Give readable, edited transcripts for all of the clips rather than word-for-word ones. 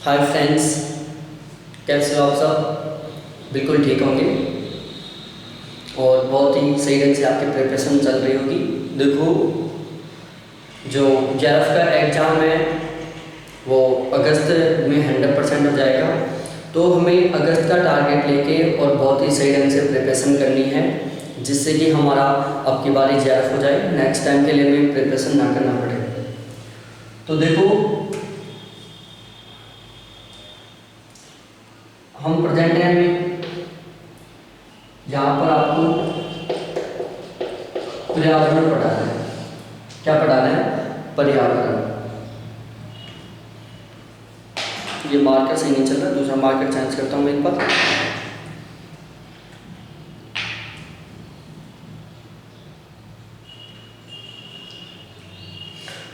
Hi friends, कैसे हो आप सब? बिल्कुल ठीक होंगे और बहुत ही सही ढंग से आपकी प्रिपरेशन चल रही होगी। देखो, जो जेआरएफ का एग्ज़ाम है वो अगस्त में 100% हो जाएगा। तो हमें अगस्त का टारगेट लेके और बहुत ही सही ढंग से प्रिपरेशन करनी है, जिससे कि हमारा अब की बारी जेआरएफ हो जाए, नेक्स्ट टाइम के लिए हमें प्रिपरेशन ना करना पड़े। तो देखो, हम प्रेजेंट टाइम में यहाँ पर आपको पर्यावरण पढ़ाना है। क्या पढ़ाना है? पर्यावरण। ये मार्कर सही नहीं चल रहा, दूसरा मार्कर चेंज करता हूँ एक बार।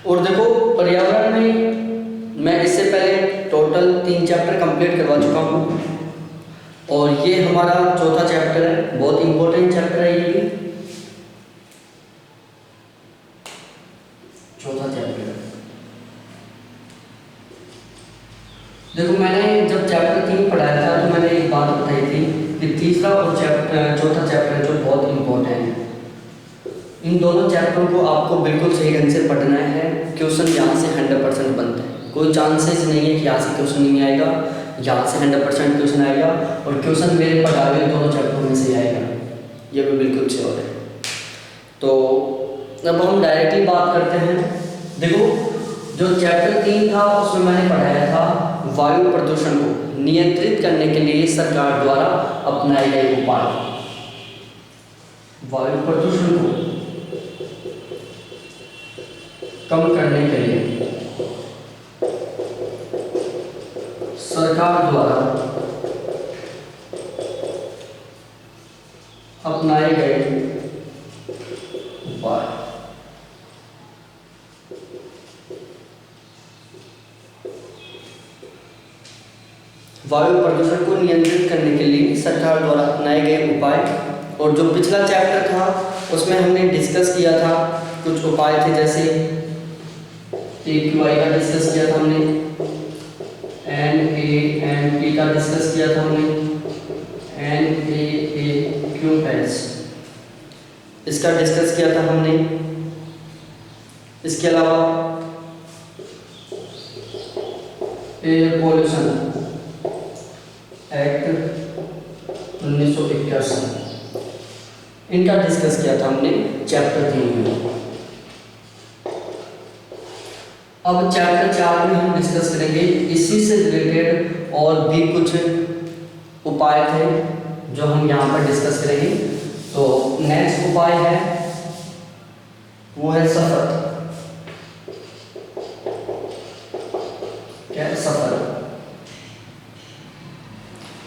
और देखो, पर्यावरण में मैं इससे पहले टोटल 3 चैप्टर कंप्लीट करवा चुका हूँ और ये हमारा चौथा चैप्टर है। बहुत इंपॉर्टेंट चैप्टर है ये भी, चौथा चैप्टर। देखो, मैंने जब चैप्टर 3 पढ़ाया था तो मैंने एक बात बताई थी कि तीसरा और चौथा चैप्टर जो बहुत इंपॉर्टेंट है, इन दोनों चैप्टरों को आपको बिल्कुल सही ढंग से पढ़ना है। क्वेश्चन यहाँ से 100% बनता है, कोई चांसेस नहीं है कि यहाँ से क्वेश्चन नहीं आएगा। यहाँ से 100% क्वेश्चन आएगा और क्वेश्चन मेरे पढ़ाए हुए दोनों चैप्टरों में से आएगा, ये भी बिल्कुल श्योर है। तो अब हम डायरेक्टली बात करते हैं। देखो, जो चैप्टर 3 था उसमें मैंने पढ़ाया था वायु प्रदूषण को नियंत्रित करने के लिए सरकार द्वारा अपनाए गए उपाय। वायु प्रदूषण को कम करने के लिए सरकार द्वारा अपनाए गए उपाय। वायु प्रदूषण को नियंत्रित करने के लिए सरकार द्वारा अपनाए गए उपाय। और जो पिछला चैप्टर था उसमें हमने डिस्कस किया था कुछ उपाय थे, जैसे AQI का डिस्कस किया था हमने, NANP का डिस्कस किया था हमने, NAAQS इसका डिस्कस किया था हमने। इसके अलावा एयर पोल्यूशन एक्ट 1981 इनका डिस्कस किया था हमने चैप्टर 3 में। अब चैप्टर 4 में हम डिस्कस करेंगे इसी से रिलेटेड और भी कुछ उपाय थे जो हम यहाँ पर डिस्कस करेंगे। तो नेक्स्ट उपाय है वो है सफर। क्या है सफर?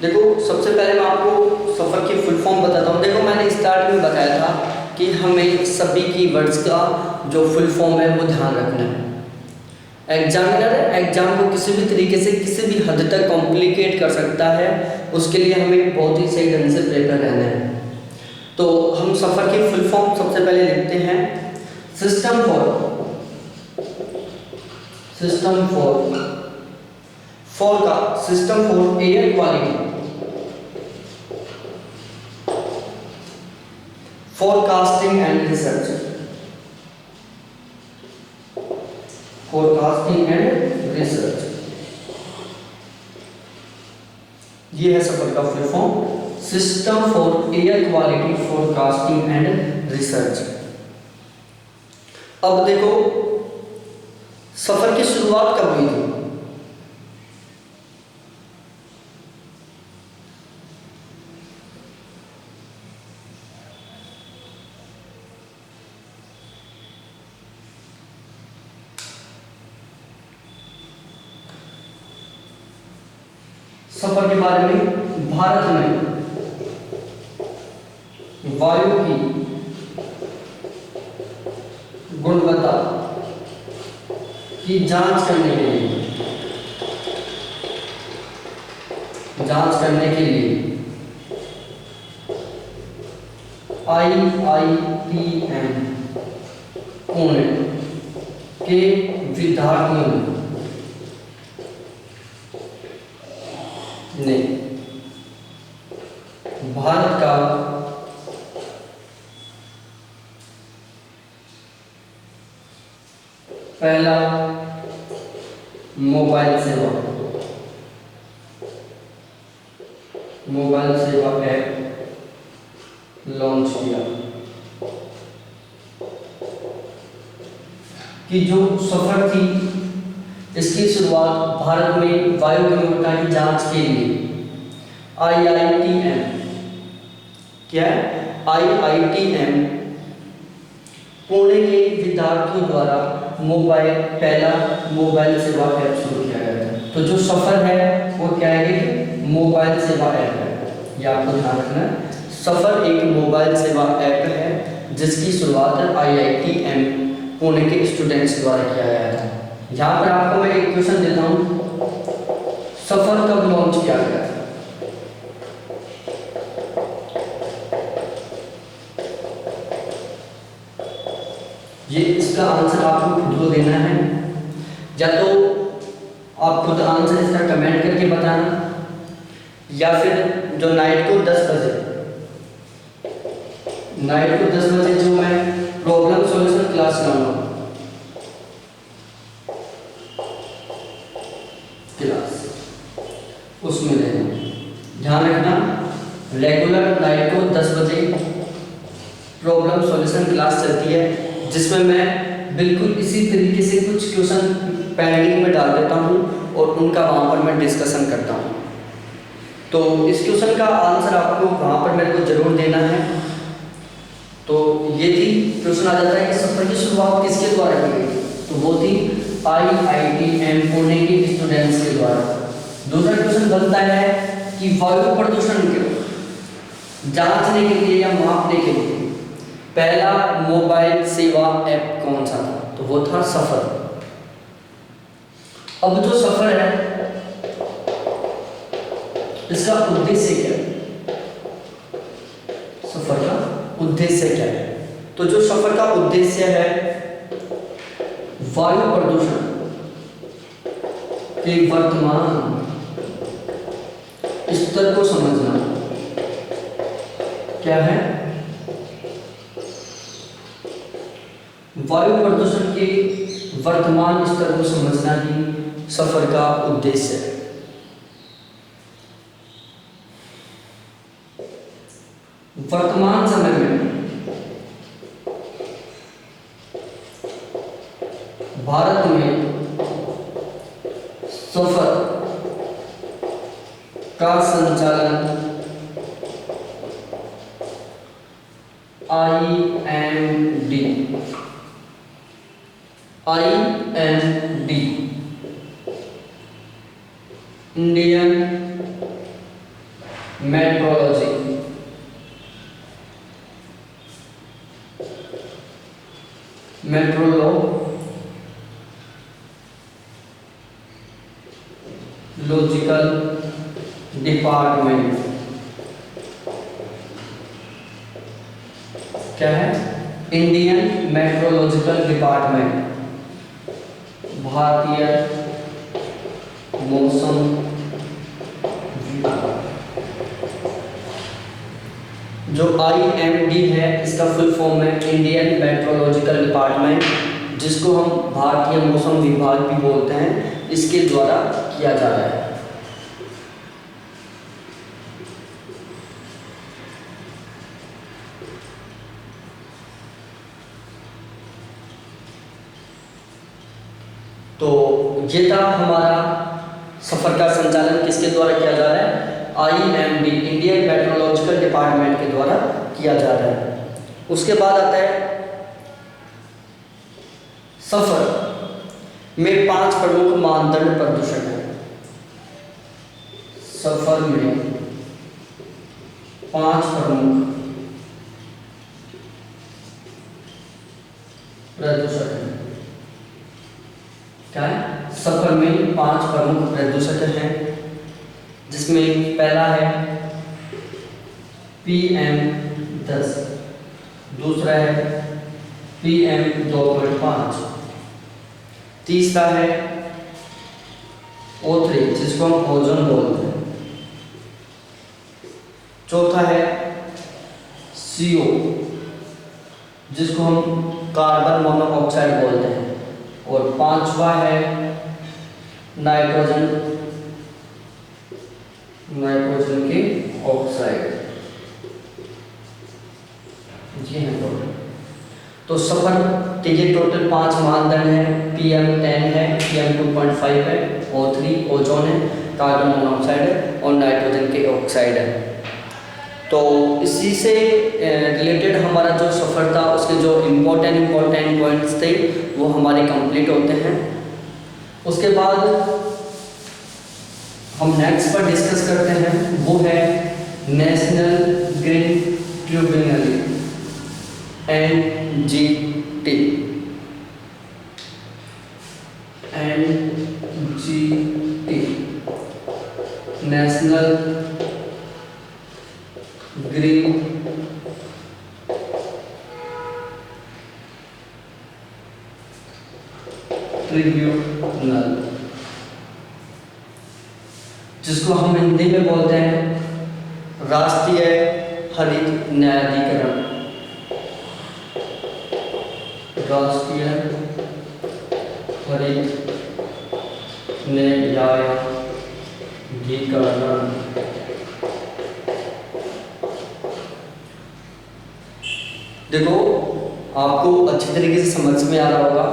देखो, सबसे पहले मैं आपको सफर की फुल फॉर्म बताता हूँ। देखो, मैंने स्टार्ट में बताया था कि हमें सभी की वर्ड्स का जो फुल फॉर्म है वो ध्यान रखना है। एग्जामिनर एग्जाम को किसी भी तरीके से किसी भी हद तक कॉम्प्लिकेट कर सकता है, उसके लिए हमें बहुत ही सही ढंग से प्रिपेयर रहना है। तो हम सफ़र की फुल फॉर्म सबसे पहले लिखते हैं। System for air quality, forecasting and research. Forecasting and research, ये है सफर का full form. System for air quality forecasting and research. अब देखो, सफर की शुरुआत कब हुई थी? सफर के बारे में भारत में वायु की गुणवत्ता की जांच करने के लिए IITM पुणे के विद्यार्थियों ने ने भारत का पहला मोबाइल सेवा ऐप लॉन्च किया। कि जो सफर थी इसकी शुरुआत भारत में वायु गुणवत्ता की जांच के लिए IITM, क्या है IITM पुणे के विद्यार्थियों द्वारा पहला मोबाइल सेवा ऐप शुरू किया गया था। तो जो सफर है वो क्या है कि मोबाइल सेवा ऐप है, यह आपको ध्यान रखना है। सफर एक मोबाइल सेवा ऐप है जिसकी शुरुआत IITM पुणे के स्टूडेंट्स द्वारा किया गया था। यहाँ पर आपको मैं एक क्वेश्चन देता हूँ, सफर कब लॉन्च किया गया था? ये इसका आंसर आपको खुद को देना है, या तो आप खुद आंसर इसका कमेंट करके बताना, या फिर जो नाइट को 10 बजे जो मैं प्रॉब्लम सॉल्यूशन क्लास लाऊंगा उसमें देना। ध्यान रखना, रेगुलर नाइट को 10 बजे प्रॉब्लम सॉल्यूशन क्लास चलती है जिसमें मैं बिल्कुल इसी तरीके से कुछ क्वेश्चन पेंडिंग में डाल देता हूँ और उनका वहाँ पर मैं डिस्कशन करता हूँ। तो इस क्वेश्चन का आंसर आपको वहाँ पर मेरे को जरूर देना है। तो ये थी, क्वेश्चन आ जाता है कि सफर की शुरुआत किसके द्वारा की गई? तो वो थी IITM पुणे के स्टूडेंट्स के द्वारा। दूसरा क्वेश्चन बनता है कि वायु प्रदूषण को जांचने के लिए या मापने के लिए पहला मोबाइल सेवा ऐप कौन सा था? तो वो था सफर। अब जो सफर है इसका उद्देश्य क्या है? सफर का उद्देश्य क्या है? तो जो सफर का उद्देश्य है वायु प्रदूषण के वर्तमान स्तर को समझना। क्या है? वायु प्रदूषण के वर्तमान स्तर को समझना ही सफर का उद्देश्य है। वर्तमान समय में भारत में सफर का संचालन IMD इंडियन मेट्रोलॉजिकल डिपार्टमेंट, क्या है? इंडियन मेट्रोलॉजिकल डिपार्टमेंट, भारतीय मौसम विभाग। जो IMD है इसका फुल फॉर्म है इंडियन मेट्रोलॉजिकल डिपार्टमेंट, जिसको हम भारतीय मौसम विभाग भी बोलते हैं। इसके द्वारा किया जा रहा है। तो ये था हमारा सफर का संचालन किसके द्वारा किया जा रहा है? IMD इंडियन मेट्रोलॉजिकल डिपार्टमेंट के द्वारा किया जा रहा है। उसके बाद आता है सफर में 5 प्रमुख मानदंड प्रदूषण है। सफर में 5 प्रमुख प्रदूषक है। क्या है? सफर में 5 प्रमुख प्रदूषक हैं, जिसमें पहला है PM10, दूसरा है PM2.5, तीसरा है O3 जिसको हम ओजोन बोलते हैं, चौथा है CO, जिसको हम कार्बन मोनोऑक्साइड बोलते हैं। और पांचवा है नाइट्रोजन के ऑक्साइड। जी हाँ टोटल। तो सफर के ये टोटल 5 मानदंड है। PM10 है, PM2.5 है, O3 ओजोन है, कार्बन मोनोऑक्साइड है और नाइट्रोजन के ऑक्साइड है। तो इसी से रिलेटेड हमारा जो सफ़र था उसके जो इम्पोर्टेंट पॉइंट्स थे वो हमारे कंप्लीट होते हैं। उसके बाद हम नेक्स्ट पर डिस्कस करते हैं, वो है national green tribunal NGT। National green tribunal, जिसको हम हिंदी में बोलते हैं राष्ट्रीय हरित न्यायाधिकरण। राष्ट्रीय हरित न्यायाधिकरण। देखो आपको अच्छी तरीके से समझ में आ रहा होगा।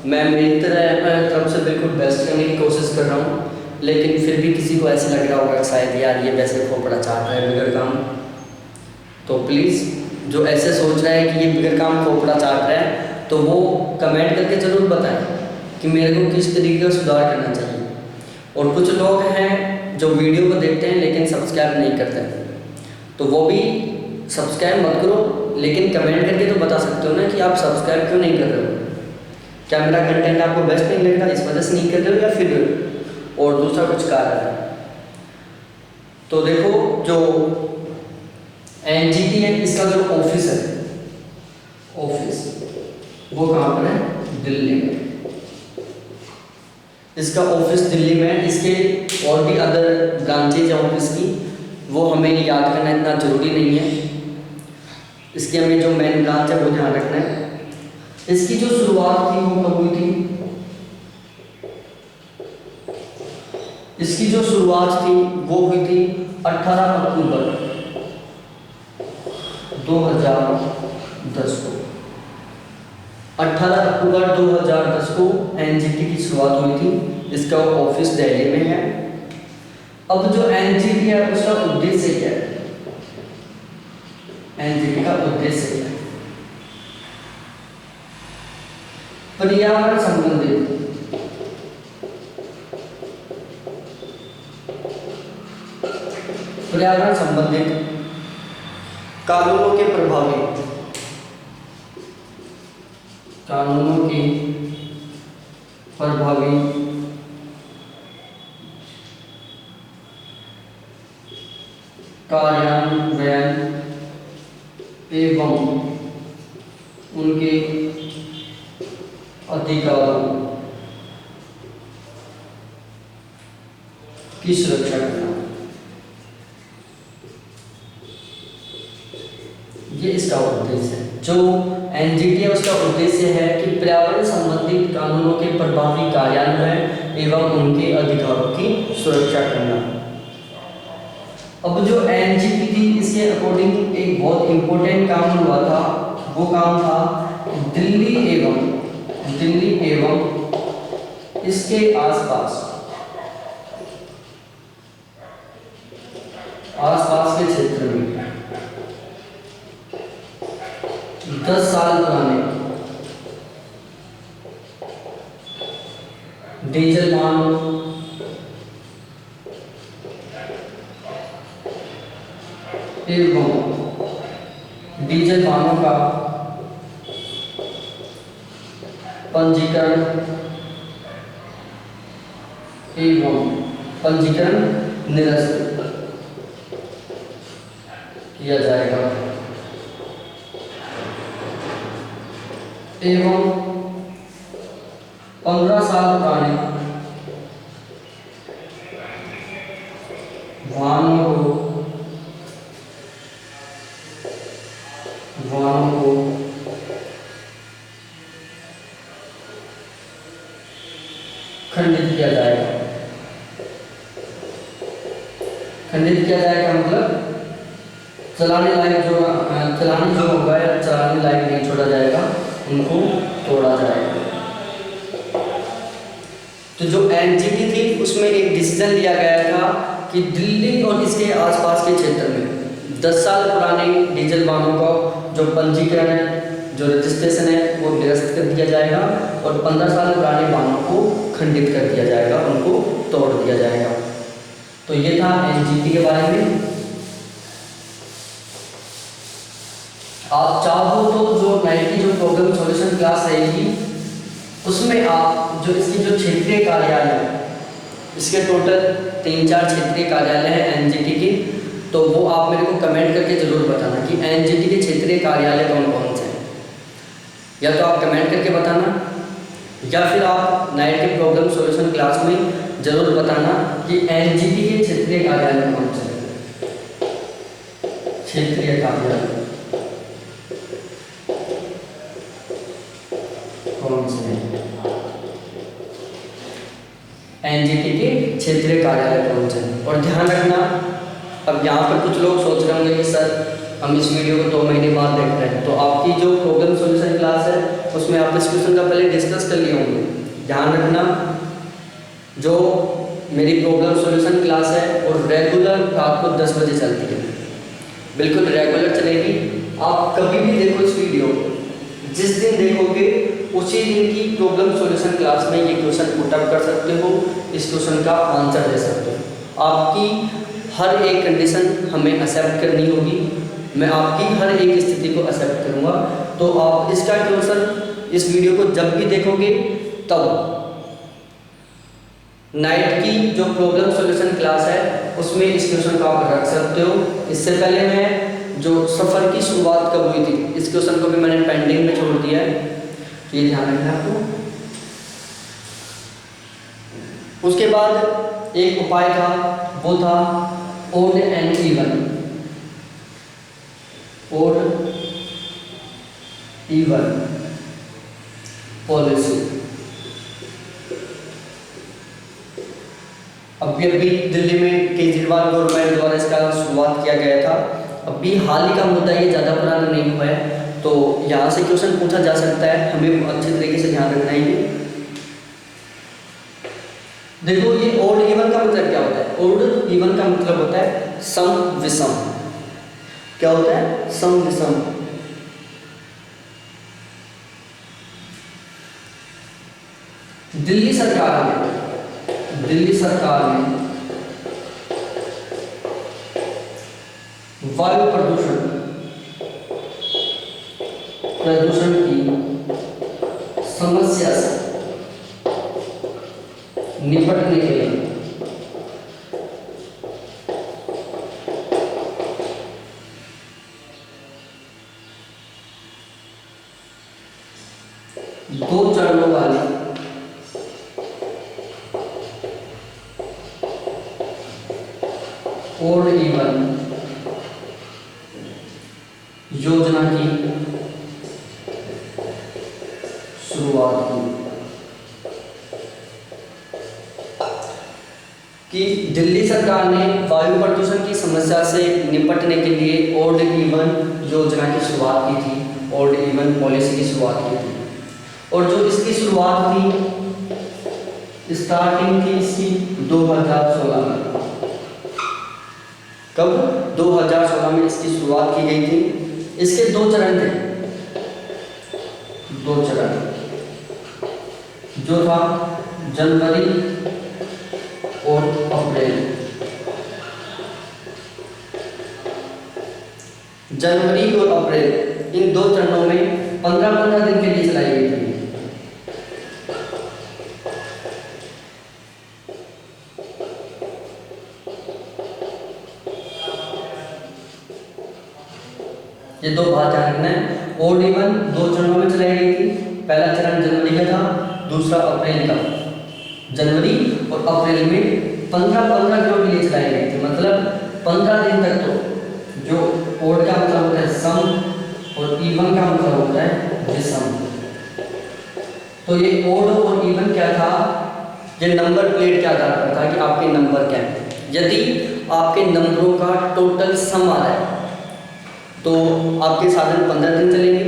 मैं मेरी तरफ से बिल्कुल बेस्ट करने की कोशिश कर रहा हूँ, लेकिन फिर भी किसी को ऐसे लग रहा होगा कि शायद यार ये वैसे खोपड़ा चाट रहा है, बिगड़ काम। तो प्लीज़ जो ऐसे सोच रहा है कि ये बिगड़ काम खोपड़ा चाट रहा है, तो वो कमेंट करके ज़रूर बताएं कि मेरे को किस तरीके का सुधार करना चाहिए। और कुछ लोग हैं जो वीडियो को देखते हैं लेकिन सब्सक्राइब नहीं करते, तो वो भी सब्सक्राइब मत करो, लेकिन कमेंट करके तो बता सकते हो ना कि आप सब्सक्राइब क्यों नहीं कर रहे हो। क्या मेरा कंटेंट आपको बेस्ट नहीं लग रहा इस वजह से नहीं कर रहे हो, या फिर और दूसरा कुछ कारण है। तो देखो जो NGT है, इसका जो ऑफिस है, ऑफिस वो कहाँ पर है? दिल्ली में। इसका ऑफिस दिल्ली में है। इसके और भी अदर ब्रांचेज है ऑफिस की, वो हमें याद करना इतना ज़रूरी नहीं है। इसकी हमें जो मेन ब्रांच है वो ध्यान रखना है। इसकी जो शुरुआत थी वो कब हुई थी? इसकी जो शुरुआत थी वो हुई थी 18 अक्टूबर 2010 को। 18 अक्टूबर 2010 को NGT की शुरुआत हुई थी। इसका ऑफिस दिल्ली में है। अब जो NGT है उसका उद्देश्य क्या है? NGT का उद्देश्य क्या है? पर्यावरण संबंधित कानूनों के प्रभावी कार्यान्वयन एवं उनके अधिकारों की सुरक्षा करना, ये इसका उद्देश्य है। जो NGT है उसका उद्देश्य है कि पर्यावरण संबंधित कानूनों के प्रभावी कार्यान्वयन एवं उनके अधिकारों की सुरक्षा करना। अब जो NGT थी इसके अकॉर्डिंग एक बहुत इंपॉर्टेंट काम हुआ था। वो काम था दिल्ली एवं इसके आसपास के क्षेत्र में 10 साल पुराने डीजल वाहनों का पंजीकरण निरस्त किया जाएगा एवं 15 साल पुराने वाहनों को खंडित किया जाएगा। खंडित किया जाएगा मतलब चलाने जो होगा या चलाने लायक नहीं छोड़ा जाएगा, उनको तोड़ा जाएगा। तो जो एनजीटी थी उसमें एक डिसीजन लिया गया था कि दिल्ली और इसके आसपास के क्षेत्र में 10 साल पुराने डीजल वाहनों का जो पंजीकरण है, जो रजिस्ट्रेशन है, वो निरस्त कर दिया जाएगा और 15 साल पुराने वाहनों को खंडित कर दिया जाएगा, उनको तोड़ दिया जाएगा। तो ये था एनजीटी के बारे में। आप चाहो तो जो 90 जो प्रॉब्लम सॉल्यूशन क्लास रहेगी उसमें आप जो इसकी जो क्षेत्रीय कार्यालय, इसके टोटल 3-4 क्षेत्रीय कार्यालय हैं एनजीटी के, तो वो आप मेरे को कमेंट करके ज़रूर बताना कि एनजीटी के क्षेत्रीय कार्यालय कौन कौन से हैं। या तो आप कमेंट करके बताना या फिर आप नाइट के प्रॉब्लम सॉल्यूशन क्लास में ज़रूर बताना कि एनजीटी के क्षेत्रीय कार्यालय कौन से हैं। क्षेत्रीय कार्यालय कौन से हैं, एनजीटी के क्षेत्रीय कार्यालय कौन से हैं। और ध्यान रखना, अब यहाँ पर कुछ लोग सोच रहे होंगे कि सर हम इस वीडियो को 2 महीने बाद देख रहे हैं, तो आपकी जो प्रॉब्लम सॉल्यूशन क्लास है उसमें आप इस क्वेश्चन का पहले डिस्कस कर लिए होंगे। ध्यान रखना, जो मेरी प्रॉब्लम सॉल्यूशन क्लास है वो रेगुलर रात को 10 बजे चलती है, बिल्कुल रेगुलर चलेगी। आप कभी भी देखो इस वीडियो, जिस दिन देखोगे उसी दिन की प्रॉब्लम सॉल्यूशन क्लास में ये क्वेश्चन पुटअप कर सकते हो, इस क्वेश्चन का आंसर दे सकते हो। आपकी हर एक कंडीशन हमें एक्सेप्ट करनी होगी, मैं आपकी हर एक स्थिति को एक्सेप्ट करूँगा। तो आप इसका क्वेश्चन इस वीडियो को जब भी देखोगे तब नाइट की जो प्रॉब्लम सॉल्यूशन क्लास है उसमें इस क्वेश्चन को आप रख सकते हो। इससे पहले मैं जो सफ़र की शुरुआत कब हुई थी, इस क्वेश्चन को भी मैंने पेंडिंग में छोड़ दिया है, तो ये ध्यान रखना आपको। उसके बाद एक उपाय था, वो था odd and even. Odd even policy. अभी दिल्ली में केजरीवाल गवर्नमेंट द्वारा इसका शुरुआत किया गया था। अभी हाल ही का मुद्दा, ये ज़्यादा पुराना नहीं हुआ है, तो यहाँ से क्वेश्चन पूछा जा सकता है, हमें अच्छे तरीके से ध्यान रखना है। देखो ये ओड इवन का मतलब क्या होता है? ओड इवन का मतलब होता है सम विषम। क्या होता है? सम विषम। दिल्ली सरकार ने वायु प्रदूषण की समस्या से निपटने के लिए दो चरणों वाली ओड इवन योजना की शुरुआत की कि दिल्ली सरकार ने वायु प्रदूषण की समस्या से निपटने के लिए ओड इवन योजना की शुरुआत की थी, ओड इवन पॉलिसी की शुरुआत की थी। और जो इसकी शुरुआत थी, स्टार्टिंग थी इसकी 2016 में। कब? 2016 में इसकी शुरुआत की गई थी। इसके 2 चरण थे, 2 चरण, जो था जनवरी और अप्रैल। जनवरी और अप्रैल, इन 2 चरणों में 15-15 दिन के लिए चलाई गई थी। ये 2 बात ध्यान रखना है। ओड इवन 2 चरणों में चलाई गई थी। पहला चरण जनवरी का था, दूसरा अप्रैल का। जनवरी और अप्रैल में 15-15 दिनों के लिए चलाई गई थी। मतलब 15 दिन तक तो जो ओड का मतलब होता है सम और इवन का मतलब होता है विषम। तो ये ओड और इवन क्या था? ये नंबर प्लेट के आधार पर था कि आपके नंबर क्या है। यदि आपके नंबरों का टोटल सम आ रहा है तो आपके साधन 15 दिन चलेंगे।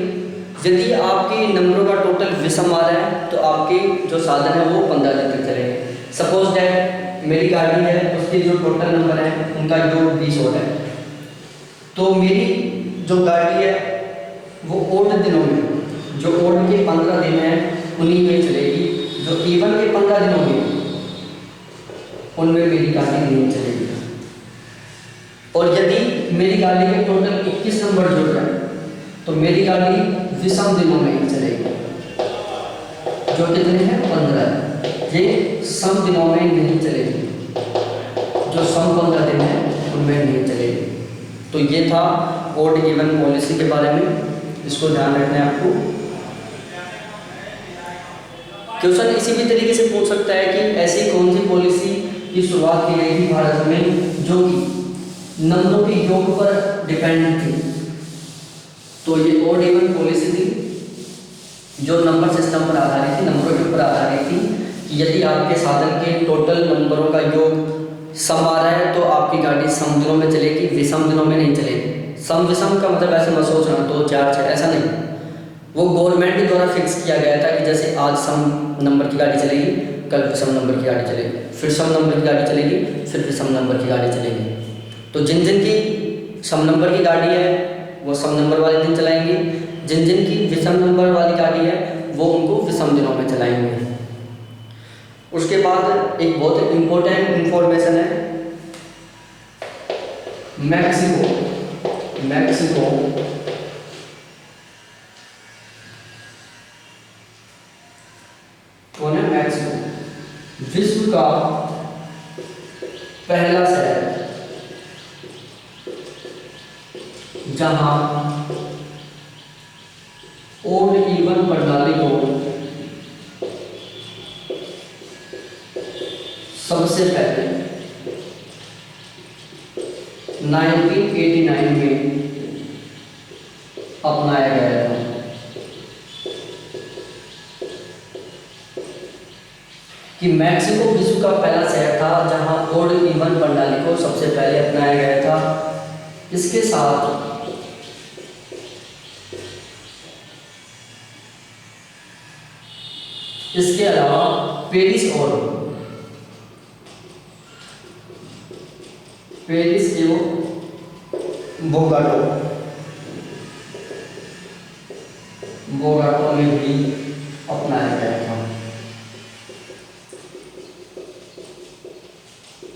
यदि आपके नंबरों का टोटल विषम आ रहा है तो आपके जो साधन है वो 15 दिन तक चलेंगे। सपोज दैट मेरी गाड़ी है, उसके जो टोटल नंबर है उनका योग 20 हो रहा है, तो मेरी जो गाड़ी है वो ओड दिनों में, जो ओड के 15 दिन हैं उन्हीं में चलेगी। जो इवन के 15 दिन होंगे उनमें मेरी गाड़ी नहीं चलेगी। और यदि मेरी गाड़ी के टोटल 21 नंबर जुड़ रहे हैं तो मेरी गाड़ी विषम दिनों में ही चलेगी। जो कितने हैं 15, ये सम दिनों में नहीं चलेगी। जो सम 15 दिन है उनमें नहीं चलेगी। तो ये था ओड इवन पॉलिसी के बारे में, इसको ध्यान रखना है आपको। क्वेश्चन इसी भी तरीके से पूछ सकता है कि ऐसी कौन सी पॉलिसी की शुरुआत की गई थी भारत में जो कि नंबरों के योग पर डिपेंडेंट थी। तो ये ओड इवन पॉलिसी थी जो नंबर सिस्टम पर आधारित थी, नंबरों के ऊपर आधारित थी कि यदि आपके साधन के टोटल नंबरों का योग सम आ रहा है तो आपकी गाड़ी सम दिनों में चलेगी, विषम दिनों में नहीं चलेगी। सम विषम का मतलब ऐसे मत सोचना 2 4 6, ऐसा नहीं। वो गवर्नमेंट द्वारा फिक्स किया गया था कि जैसे आज सम नंबर की गाड़ी चलेगी, कल विषम नंबर की गाड़ी चलेगी, फिर सम नंबर की गाड़ी चलेगी, फिर विषम नंबर की गाड़ी चलेगी। तो जिन जिन की सम नंबर की गाड़ी है वो सम नंबर वाले दिन चलाएंगे, जिन जिन की विषम नंबर वाली गाड़ी है वो उनको विषम दिनों में चलाएंगे। उसके बाद एक बहुत इंपॉर्टेंट इंफॉर्मेशन है, मैक्सिको कौन है? मैक्सिको विश्व का पहला शहर जहां ओड इवन प्रणाली को सबसे पहले 1989 में अपनाया गया था। कि मैक्सिको विश्व का पहला शहर था जहां ओड इवन प्रणाली को सबसे पहले अपनाया गया था। इसके साथ इसके अलावा पेरिस एवं बोगाटो में भी अपनाया गया था।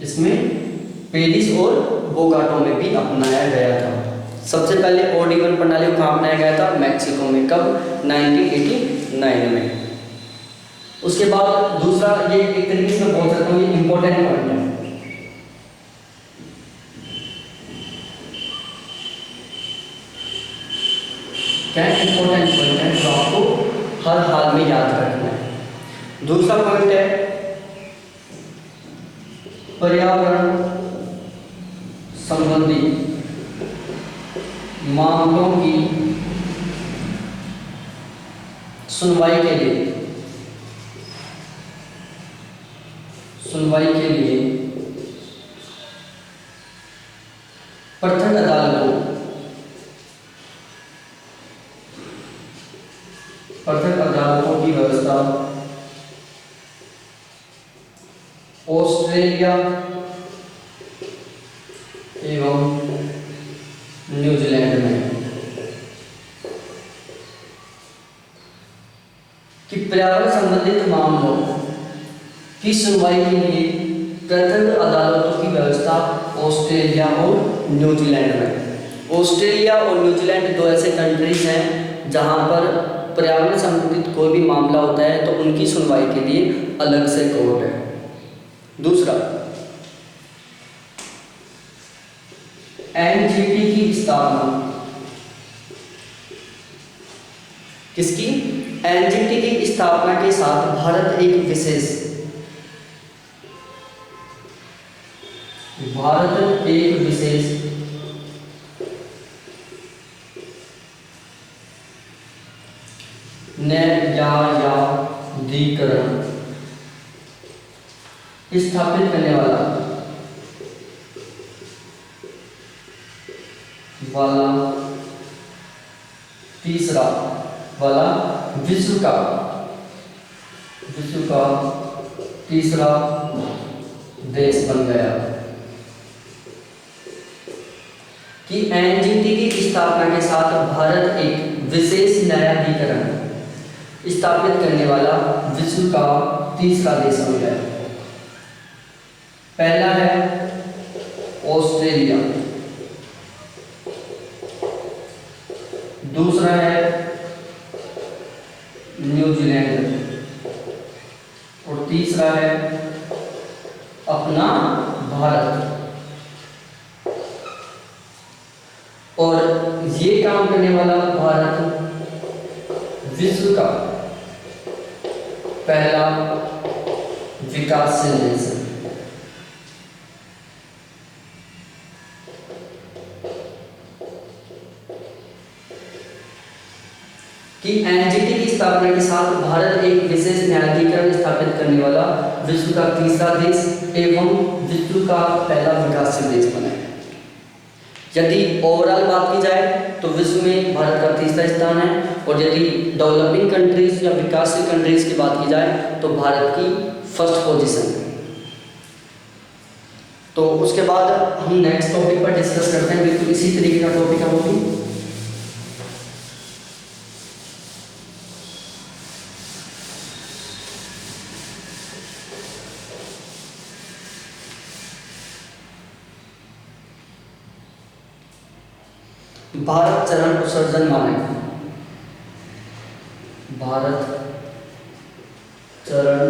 इसमें पेरिस और बोगाटो में भी अपनाया गया था। सबसे पहले ओड इवन प्रणाली को कहाँ अपनाया गया था? मैक्सिको में। कब? 1989 में। उसके बाद दूसरा, ये एक तरीके से मैं बोल सकता हूँ ये इंपॉर्टेंट पॉइंट है। क्या इंपॉर्टेंट पॉइंट है जो आपको हर हाल में याद रखना है। दूसरा पॉइंट है पर्यावरण संबंधी मामलों की सुनवाई के लिए प्रखंड अदालतों की व्यवस्था ऑस्ट्रेलिया एवं न्यूजीलैंड में कि पर्यावरण संबंधित मामलों की सुनवाई के लिए प्रखंड अदालतों की व्यवस्था ऑस्ट्रेलिया और न्यूजीलैंड में। ऑस्ट्रेलिया और न्यूजीलैंड दो ऐसे कंट्रीज हैं जहां पर पर्यावरण संबंधित कोई भी मामला होता है तो उनकी सुनवाई के लिए अलग से कोर्ट है। दूसरा, एनजीटी की स्थापना। किसकी? एनजीटी की स्थापना के साथ भारत एक विशेष न्यायाधिकरण स्थापित करने वाला तीसरा वाला विश्व का तीसरा देश बन गया। कि एनजीटी की स्थापना के साथ भारत एक विशेष न्यायाधिकरण स्थापित करने वाला विश्व का तीसरा देश बन गया। पहला है ऑस्ट्रेलिया, दूसरा है न्यूजीलैंड और तीसरा है अपना भारत। और ये काम करने वाला भारत विश्व का पहला विकासशील देश है। कि एनजीटी की स्थापना के साथ भारत एक विशेष न्यायाधिकरण स्थापित करने वाला विश्व का तीसरा देश एवं विश्व का पहला विकासशील देश बना है। यदि ओवरऑल बात की जाए तो विश्व में भारत का तीसरा स्थान है, और यदि डेवलपिंग कंट्रीज या विकासशील कंट्रीज की बात की जाए तो भारत की फर्स्ट पोजीशन है। तो उसके बाद हम नेक्स्ट टॉपिक पर डिस्कस करते हैं, बिल्कुल इसी तरीके का टॉपिक है वो भी। भारत चरण उत्सर्जन मानक, भारत चरण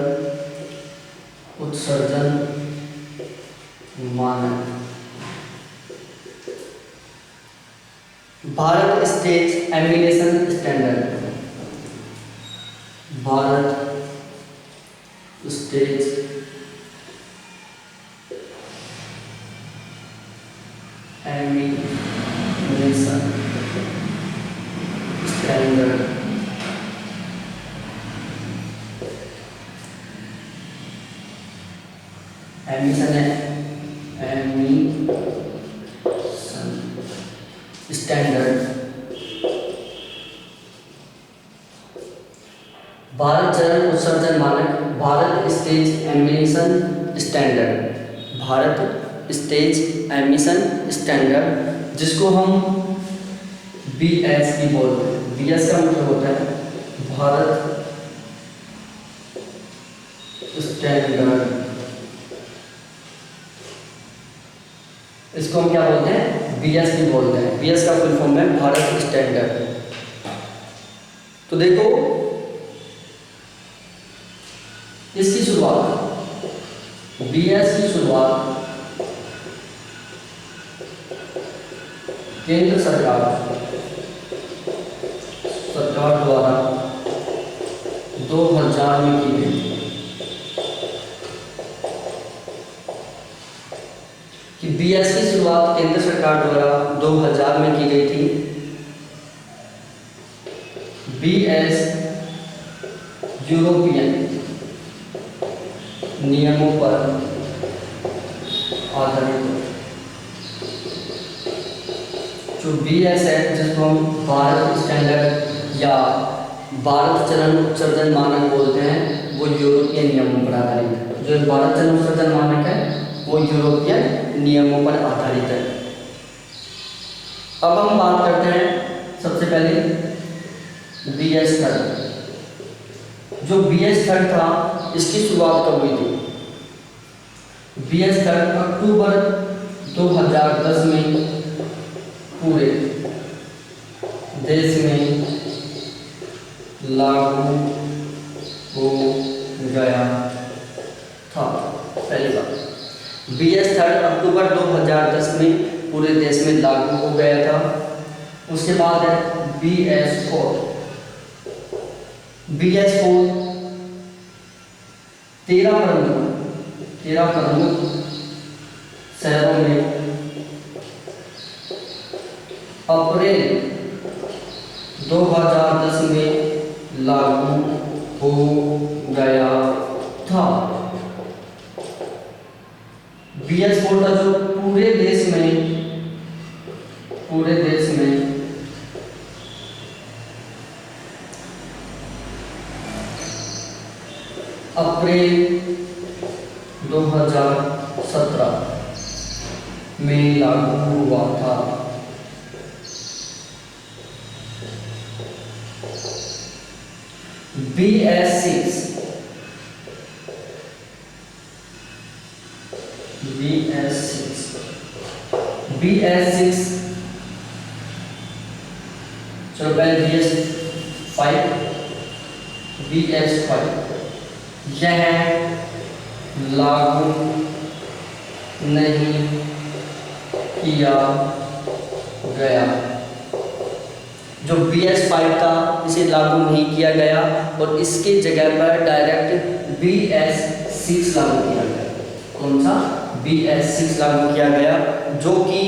उत्सर्जन मानक, Bharat stage emission standard, Bharat stage standard. Emission है स्टैंडर्ड। भारत चरण उत्सर्जन मानक, Bharat stage emission standard, Bharat stage emission standard, जिसको हम BS भी बोलते हैं। BS का मतलब होता है भारत स्टैंडर्ड। इसको हम क्या बोलते हैं? BS भी बोलते हैं। BS का फुल फॉर्म है भारत स्टैंडर्ड। तो देखो इसकी शुरुआत, BS की शुरुआत केंद्र सरकार द्वारा 2000 में की गई। कि BS की शुरुआत केंद्र सरकार द्वारा 2000 में की गई थी। BS यूरोपियन नियमों पर आधारित। जो BS है, जिसको हम भारत स्टैंडर्ड या भारत चरण उत्सर्जन मानक बोलते हैं, वो यूरोपियन नियमों पर आधारित है। जो भारत चरण उत्सर्जन मानक है वो यूरोपियन नियमों पर आधारित है। अब हम बात करते हैं सबसे पहले BS थर्ड। जो BS थर्ड था, इसकी शुरुआत कब हुई थी? BS थर्ड अक्टूबर 2010 में पूरे देश में लागू हो गया था। पहली बात, BS थर्ड अक्टूबर 2010 में पूरे देश में लागू हो गया था। उसके बाद है BS फोर। BS फोर 13 प्रमुख शहरों में अप्रैल 2010 में लागू हो गया था। BS4 का जो पूरे देश में अप्रैल 2017 में लागू हुआ था। BS6 चलो पहले BS5 यह लागू नहीं किया गया। जो BS5 था इसे लागू नहीं किया गया और इसके जगह पर डायरेक्ट BS6 लागू किया गया। कौन सा? BS6 लागू किया गया, जो कि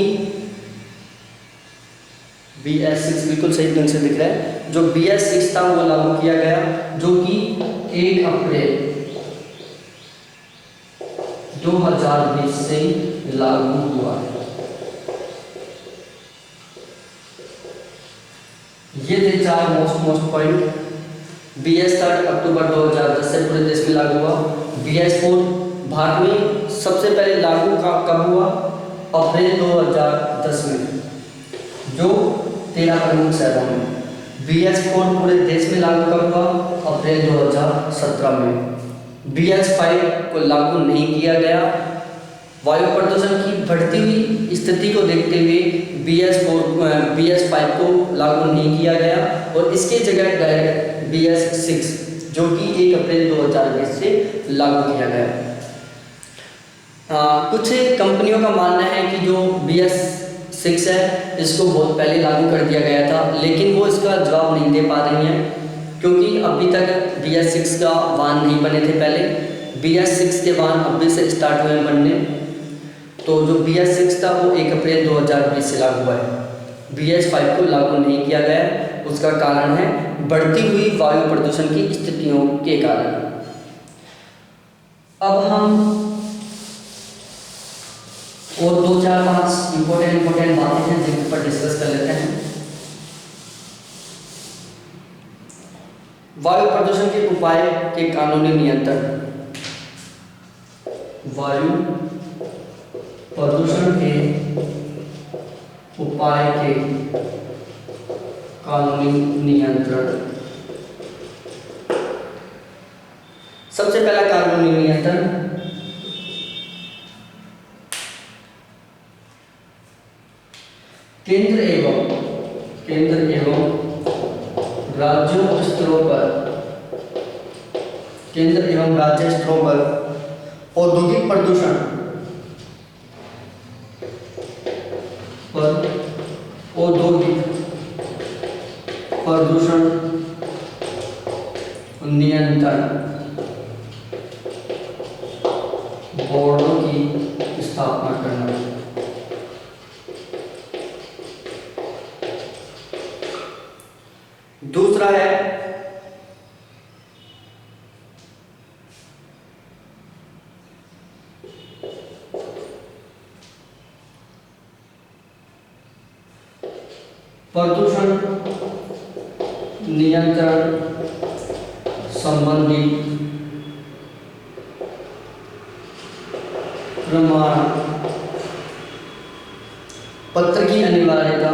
BS6 बिल्कुल सही ढंग से दिख रहा है। जो BS6 था वो लागू किया गया, जो कि 1 अप्रैल 2020 से लागू हुआ। ये थे 4 मोस्ट पॉइंट। BS3 अक्टूबर 2010 से पूरे देश में लागू हुआ। BS4 भारत में सबसे पहले लागू कब हुआ? अप्रैल 2010 में, जो 13 प्रमुख शहरों में। BS4 पूरे देश में लागू कब हुआ? अप्रैल 2017 में। BS5 को लागू नहीं किया गया। वायु प्रदूषण की बढ़ती हुई स्थिति को देखते हुए BS5 को लागू नहीं किया गया और इसके जगह डायरेक्ट BS6 जो कि 1 अप्रैल 2020 से लागू किया गया। कुछ कंपनियों का मानना है कि जो BS6 है इसको बहुत पहले लागू कर दिया गया था, लेकिन वो इसका जवाब नहीं दे पा रही हैं क्योंकि अभी तक BS6 का वाहन नहीं बने थे। पहले BS6 के वाहन अभी से स्टार्ट हुए बनने, तो जो BS6 था वो 1 अप्रैल 2020 से लागू हुआ है। BS5 को लागू नहीं किया गया, उसका कारण है बढ़ती हुई वायु प्रदूषण की स्थितियों के कारण। अब हम और 2-4-5 इम्पोर्टेंट बातें हैं जिन पर डिस्कस कर लेते हैं। वायु प्रदूषण के उपाय के कानूनी नियंत्रण। वायु प्रदूषण के उपाय के कानूनी नियंत्रण। सबसे पहला कानूनी नियंत्रण केंद्र एवं राज्यों स्तरों पर केंद्र एवं राज्य स्तरों पर औद्योगिक प्रदूषण नियंत्रण बोर्डों की स्थापना करना। दूसरा है प्रदूषण नियंत्रण संबंधी प्रमाण पत्र की अनिवार्यता।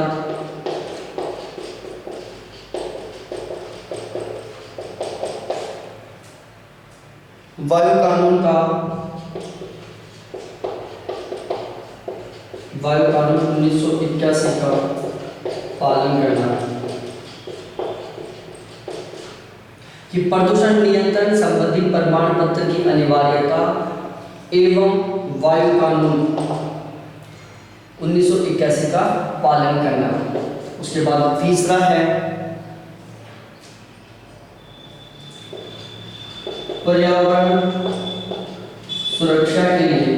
वायु कानून 1981 का पालन करना कि प्रदूषण नियंत्रण संबंधी प्रमाण पत्र की अनिवार्यता एवं वायु कानून 1981 का पालन करना। उसके बाद तीसरा है पर्यावरण सुरक्षा के लिए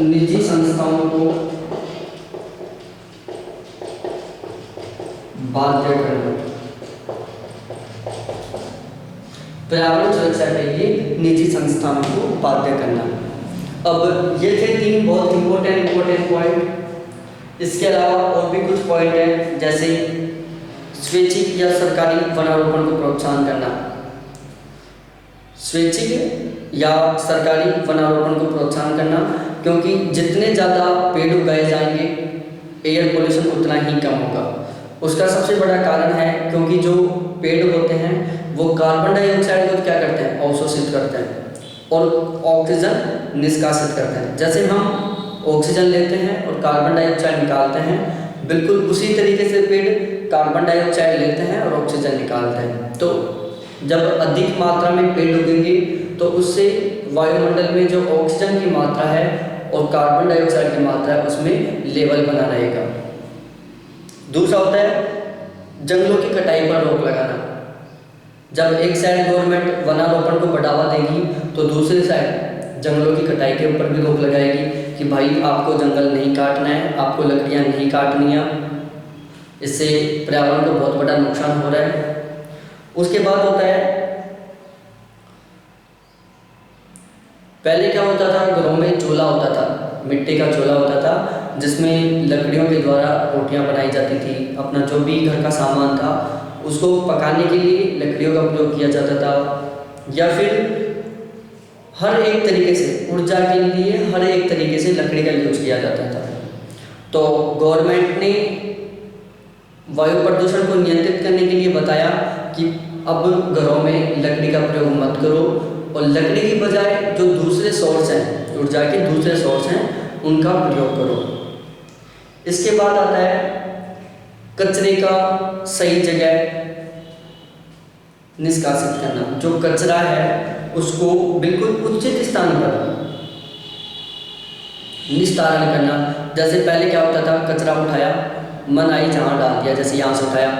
निजी संस्थाओं को बाध्य करना। पर्यावरण सुरक्षा के लिए निजी संस्थानों को बाध्य करना। अब ये थे 3 बहुत इम्पोर्टेंट पॉइंट। इसके अलावा और भी कुछ पॉइंट हैं, जैसे स्वैच्छिक या सरकारी वनारोपण को प्रोत्साहन करना। स्वैच्छिक या सरकारी वनारोपण को प्रोत्साहन करना, क्योंकि जितने ज़्यादा पेड़ उगाए जाएंगे एयर पोल्यूशन उतना ही कम होगा। उसका सबसे बड़ा कारण है क्योंकि जो पेड़ होते हैं वो कार्बन डाइऑक्साइड को क्या करते हैं, अवशोषित करते हैं और ऑक्सीजन निष्कासित करते हैं। जैसे हम ऑक्सीजन लेते हैं और कार्बन डाइऑक्साइड निकालते हैं, बिल्कुल उसी तरीके से पेड़ कार्बन डाइऑक्साइड लेते हैं और ऑक्सीजन निकालते हैं। तो जब अधिक मात्रा में पेड़ उगेंगे तो उससे वायुमंडल में जो ऑक्सीजन की मात्रा है और कार्बन डाइऑक्साइड की मात्रा है उसमें लेवल बना रहेगा। दूसरा होता है जंगलों की कटाई पर रोक लगाना। जब एक साइड गवर्नमेंट वनारोपण को बढ़ावा देगी तो दूसरी साइड जंगलों की कटाई के ऊपर भी रोक लगाएगी कि भाई आपको जंगल नहीं काटना है, आपको लकड़ियां नहीं काटनी है। इससे पर्यावरण को बहुत बड़ा नुकसान हो रहा है। उसके बाद होता है, पहले क्या होता था, घरों में चूल्हा होता था, मिट्टी का चूल्हा होता था जिसमें लकड़ियों के द्वारा रोटियां बनाई जाती थी। अपना जो भी घर का सामान था उसको पकाने के लिए लकड़ियों का प्रयोग किया जाता था, या फिर हर एक तरीके से ऊर्जा के लिए हर एक तरीके से लकड़ी का यूज किया जाता था। तो गवर्नमेंट ने वायु प्रदूषण को नियंत्रित करने के लिए बताया कि अब घरों में लकड़ी का प्रयोग मत करो और लकड़ी की बजाय जो दूसरे सोर्स हैं, ऊर्जा के दूसरे सोर्स हैं, उनका प्रयोग करो। इसके बाद आता है कचरे का सही जगह निष्कासित करना। जो कचरा है उसको बिल्कुल उचित स्थान पर निस्तारण करना। जैसे पहले क्या होता था, कचरा उठाया, मन आई जहाँ डाल दिया, जैसे यहाँ से उठाया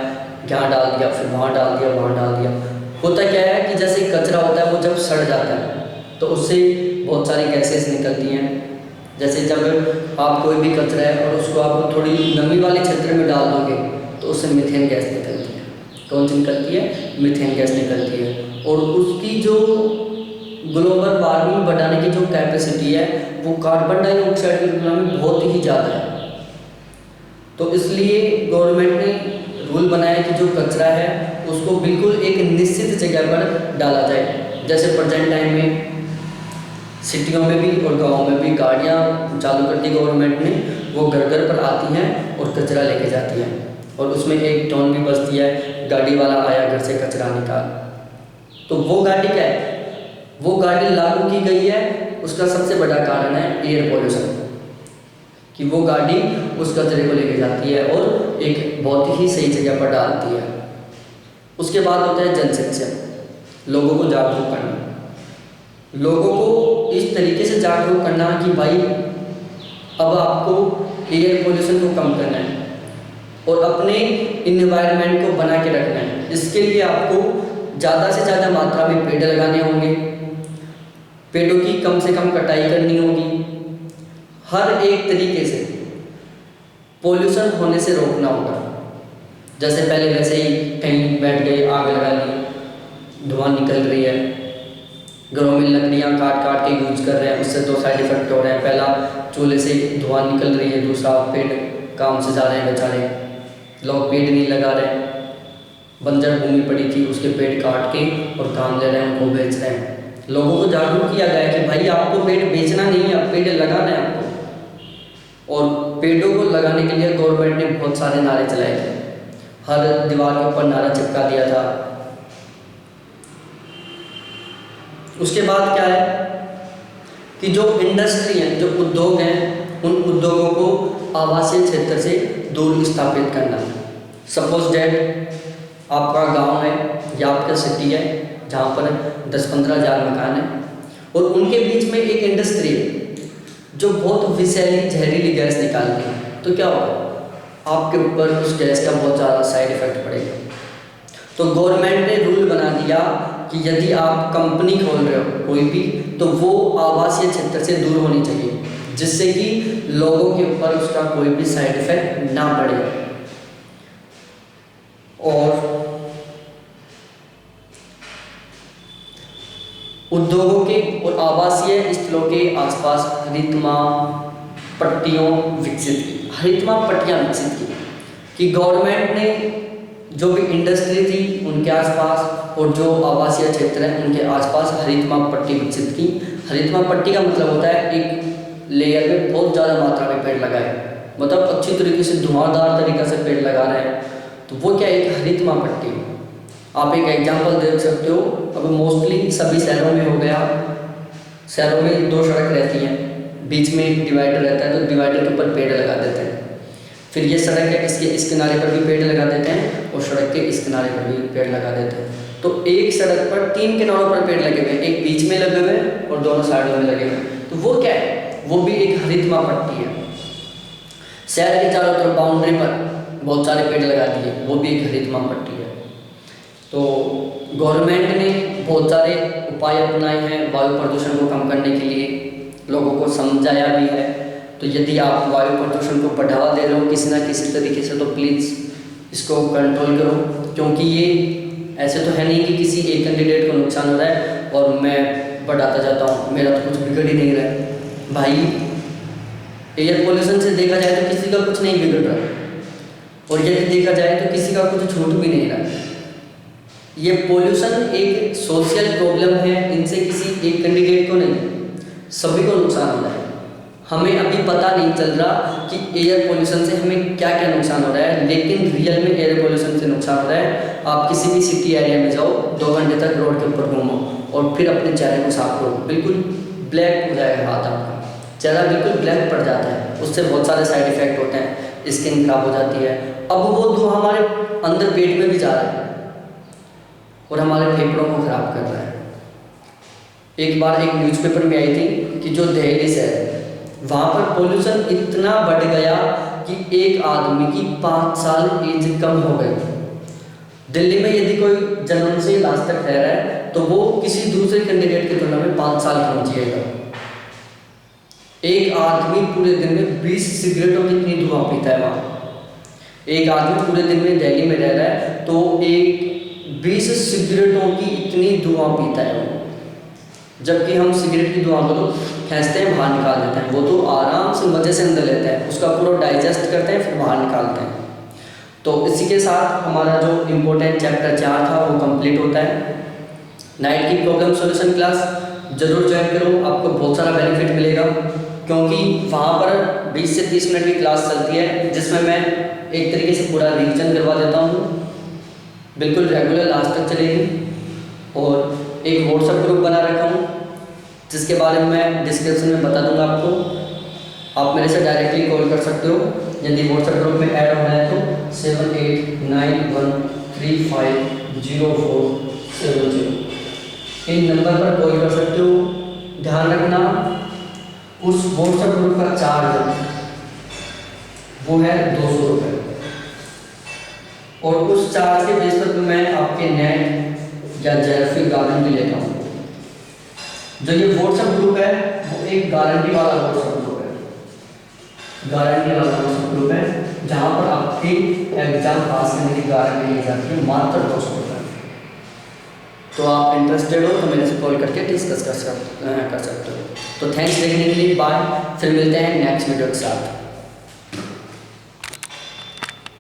यहाँ डाल दिया, फिर वहाँ डाल दिया, वहाँ डाल दिया। होता क्या है कि जैसे कचरा होता है वो जब सड़ जाता है तो उससे बहुत सारी गैसेस निकलती हैं। जैसे जब आप कोई भी कचरा है और उसको आप थोड़ी नमी वाले क्षेत्र में डाल दोगे तो उससे मीथेन गैस निकलती है। कौन सी निकलती है? मीथेन गैस निकलती है। और उसकी जो ग्लोबल वार्मिंग बढ़ाने की जो कैपेसिटी है वो कार्बन डाइऑक्साइड की तुलना में बहुत ही ज़्यादा है। तो इसलिए गवर्नमेंट ने रूल बनाया कि जो कचरा है उसको बिल्कुल एक निश्चित जगह पर डाला जाए। जैसे प्रेजेंट टाइम में सिटियों में भी और गाँव में भी गाड़ियाँ चालू कर दी गवर्नमेंट ने, वो घर घर पर आती हैं और कचरा लेके जाती हैं और उसमें एक टोन भी बजती है, गाड़ी वाला आया घर से कचरा निकाल। तो वो गाड़ी क्या है? वो गाड़ी लागू की गई है, उसका सबसे बड़ा कारण है एयर पोल्यूशन, कि वो गाड़ी उस कचरे को लेके जाती है और एक बहुत ही सही जगह पर डालती है। उसके बाद होता है जन शिक्षण, लोगों को जागरूक करना। लोगों को इस तरीके से जागरूक करना कि भाई अब आपको एयर पोल्यूशन को कम करना है और अपने इन्वायरमेंट को बना के रखना है। इसके लिए आपको ज़्यादा से ज़्यादा मात्रा में पेड़ लगाने होंगे, पेड़ों की कम से कम कटाई करनी होगी, हर एक तरीके से पोल्यूशन होने से रोकना होगा। जैसे पहले वैसे ही कहीं बैठ गए, आग लगा ली, धुआं निकल रही है, घरों में लकड़ियाँ काट काट के यूज कर रहे हैं, उससे 2 साइड इफेक्ट हो रहे हैं। पहला चूल्हे से धुआं निकल रही है, दूसरा पेड़ काम से जा रहे हैं बेचारे, लोग पेड़ नहीं लगा रहे, बंजर भूमि पड़ी थी उसके पेड़ काट के और काम ले रहे हैं, उनको बेच रहे हैं। लोगों को जागरूक किया गया कि भाई आपको पेड़ बेचना नहीं है, आप पेड़ लगाना है आपको। और पेड़ों को लगाने के लिए गवर्नमेंट ने बहुत सारे नारे चलाए थे, हर दीवार के ऊपर नारा चिपका दिया था। उसके बाद क्या है कि जो इंडस्ट्री है, जो उद्योग हैं, उन उद्योगों को आवासीय क्षेत्र से दूर स्थापित करना। सपोज डेट आपका गांव है या आपका सिटी है जहाँ पर 10-15 हज़ार मकान है और उनके बीच में एक इंडस्ट्री है जो बहुत विषैली जहरीली गैस निकालती है, तो क्या होगा? आपके ऊपर उस गैस का बहुत ज़्यादा साइड इफेक्ट पड़ेगा। तो गवर्नमेंट ने रूल बना दिया कि यदि आप कंपनी खोल रहे हो कोई भी, तो वो आवासीय क्षेत्र से दूर होनी चाहिए, जिससे कि लोगों के ऊपर उसका कोई भी साइड इफेक्ट ना पड़े। और उद्योगों के और आवासीय स्थलों के आसपास हरितमा पट्टियों विकसित की। हरितमा पट्टियाँ विकसित की कि गवर्नमेंट ने जो भी इंडस्ट्री थी उनके आसपास और जो आवासीय क्षेत्र हैं उनके आसपास हरितमा पट्टी विकसित की। हरितमा पट्टी का मतलब होता है एक लेयर में बहुत ज़्यादा मात्रा में पेड़ लगाए, मतलब अच्छी तरीके से धुआंधार तरीके से पेड़ लगा रहे हैं, तो वो क्या एक हरितमा पट्टी। आप एक एग्जांपल देख सकते हो, अब मोस्टली सभी शहरों में हो गया, शहरों में 2 सड़क रहती हैं, बीच में एक डिवाइडर रहता है, तो डिवाइडर के ऊपर पेड़ लगा देते हैं। फिर ये सड़क है, इसके इस किनारे पर भी पेड़ लगा देते हैं और सड़क के इस किनारे पर भी पेड़ लगा देते हैं। तो एक सड़क पर 3 किनारों पर पेड़ लगे हुए हैं, एक बीच में लगे हुए हैं और दोनों साइडों में लगे हुए हैं, तो वो क्या है, वो भी एक हरितमा पट्टी है। शहर के चारों तरफ बाउंड्री पर बहुत सारे पेड़ लगा दिए, वो भी एक हरितमा पट्टी है। तो गवर्नमेंट ने बहुत सारे उपाय अपनाए हैं वायु प्रदूषण को कम करने के लिए, लोगों को समझाया भी है। तो यदि आप वायु प्रदूषण को बढ़ावा दे रहे हो किसी ना किसी तरीके से, तो प्लीज़ इसको कंट्रोल करो, क्योंकि ये ऐसे तो है नहीं कि किसी एक कैंडिडेट को नुकसान हो रहा है और मैं बढ़ाता जाता हूँ, मेरा तो कुछ बिगड़ ही नहीं रहा है। भाई एयर पोल्यूशन से देखा जाए तो किसी का कुछ नहीं बिगड़ रहा है, और यदि देखा जाए तो किसी का कुछ छूट भी नहीं रहा है। ये पोल्यूशन एक सोशल प्रॉब्लम है, इनसे किसी एक कैंडिडेट को नहीं, सभी को नुकसान हो रहा है। हमें अभी पता नहीं चल रहा कि एयर पोल्यूशन से हमें क्या क्या नुकसान हो रहा है, लेकिन रियल में एयर पोल्यूशन से नुकसान हो रहा है। आप किसी भी सिटी एरिया में जाओ, 2 घंटे तक रोड के ऊपर घूमो और फिर अपने चेहरे को साफ करो, बिल्कुल ब्लैक हो जाएगा हाथ आपका, चेहरा बिल्कुल ब्लैक पड़ जाता है। उससे बहुत सारे साइड इफेक्ट होते हैं, स्किन खराब हो जाती है। अब वो धुआं हमारे अंदर पेट में भी जा रहा है और हमारे फेफड़ों को खराब कर रहा है। एक बार एक न्यूज़पेपर में आई थी कि जो दिल्ली शहर है वहाँ पर पोल्यूशन इतना बढ़ गया कि एक आदमी की 5 साल एज कम हो गई। दिल्ली में यदि कोई जन्म से लास्ट तक रह रहा है तो वो किसी दूसरे कैंडिडेट की तुलना में 5 साल कम जिएगा। एक आदमी पूरे दिन में 20 सिगरेटों की इतनी धुआं पीता है वहाँ। एक आदमी पूरे दिन में दिल्ली में रह रहा है तो एक 20 सिगरेटों की इतनी धुआं पीता है वो, जबकि हम सिगरेट की धुआं को तो खींचते हैं बाहर निकाल देते हैं, वो तो आराम से मज़े से अंदर लेते हैं, उसका पूरा डाइजेस्ट करते हैं फिर बाहर निकालते हैं। तो इसी के साथ हमारा जो इम्पोर्टेंट चैप्टर 4 था वो कंप्लीट होता है। नाइट की प्रॉब्लम सॉल्यूशन क्लास जरूर ज्वाइन करो, आपको बहुत सारा बेनिफिट मिलेगा, क्योंकि वहाँ पर 20 से 30 मिनट की क्लास चलती है जिसमें मैं एक तरीके से पूरा रिवीजन करवा देता हूँ, बिल्कुल रेगुलर लास्ट तक चलेगी। और एक व्हाट्सएप ग्रुप बना रखा हूँ जिसके बारे में मैं डिस्क्रिप्शन में बता दूंगा आपको, आप मेरे से डायरेक्टली कॉल कर सकते हो। यदि व्हाट्सएप ग्रुप में ऐड होना है तो 7891350470 इन नंबर पर कॉल कर सकते हो। ध्यान रखना उस व्हाट्सएप ग्रुप का चार्ज वो है 200 रुपये, और उस चार्ज के बेस पर मैं आपके नेट या जेरफी गारंटी लेता हूँ। जो ये व्हाट्सएप ग्रुप है वो एक गारंटी वाला व्हाट्सएप ग्रुप है, गारंटी वाला व्हाट्सएप ग्रुप है जहाँ पर आपकी एग्जाम पास करने की गारंटी ली जाती है मात्र 200 रुपये। तो आप इंटरेस्टेड हो तो मेरे से कॉल करके डिस्कस कर सकते हो। तो थैंक्स देखने के लिए, बाय, फिर मिलते हैं नेक्स्ट वीडियो के साथ।